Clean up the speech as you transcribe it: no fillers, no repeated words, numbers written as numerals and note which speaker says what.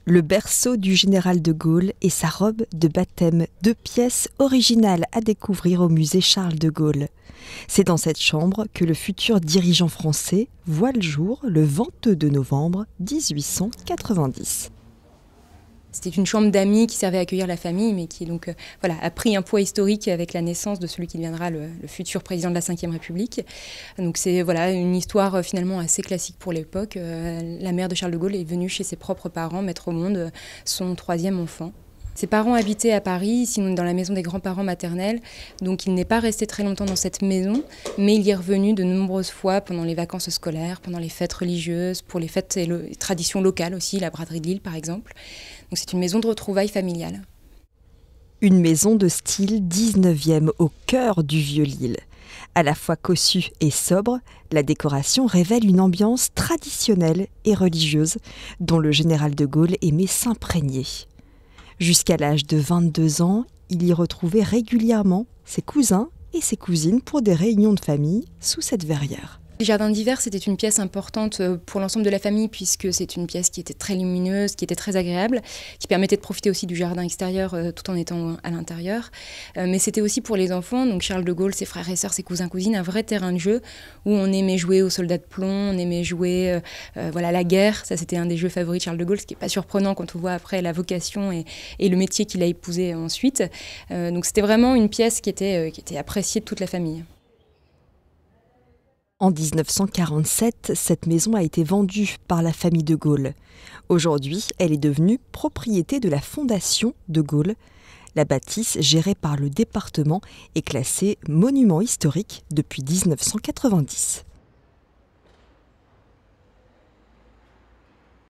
Speaker 1: Le berceau du général de Gaulle et sa robe de baptême, 2 pièces originales à découvrir au musée Charles de Gaulle. C'est dans cette chambre que le futur dirigeant français voit le jour le 22 novembre 1890.
Speaker 2: C'était une chambre d'amis qui servait à accueillir la famille, mais qui donc, a pris un poids historique avec la naissance de celui qui deviendra le futur président de la Ve République. Donc c'est une histoire finalement assez classique pour l'époque. La mère de Charles de Gaulle est venue chez ses propres parents mettre au monde son 3e enfant. Ses parents habitaient à Paris, sinon dans la maison des grands-parents maternels, donc il n'est pas resté très longtemps dans cette maison, mais il y est revenu de nombreuses fois pendant les vacances scolaires, pendant les fêtes religieuses, pour les fêtes et les traditions locales aussi, la braderie de Lille par exemple. Donc c'est une maison de retrouvailles familiales.
Speaker 1: Une maison de style 19e au cœur du vieux Lille. À la fois cossue et sobre, la décoration révèle une ambiance traditionnelle et religieuse dont le général de Gaulle aimait s'imprégner. Jusqu'à l'âge de 22 ans, il y retrouvait régulièrement ses cousins et ses cousines pour des réunions de famille sous cette verrière.
Speaker 2: Le jardin d'hiver, c'était une pièce importante pour l'ensemble de la famille puisque c'est une pièce qui était très lumineuse, qui était très agréable, qui permettait de profiter aussi du jardin extérieur tout en étant à l'intérieur. Mais c'était aussi pour les enfants, donc Charles de Gaulle, ses frères et sœurs, ses cousins, cousines, un vrai terrain de jeu où on aimait jouer aux soldats de plomb, on aimait jouer la guerre. Ça, c'était un des jeux favoris de Charles de Gaulle, ce qui n'est pas surprenant quand on voit après la vocation et le métier qu'il a épousé ensuite. Donc c'était vraiment une pièce qui était appréciée de toute la famille.
Speaker 1: En 1947, cette maison a été vendue par la famille de Gaulle. Aujourd'hui, elle est devenue propriété de la Fondation de Gaulle. La bâtisse, gérée par le département, est classée monument historique depuis 1990.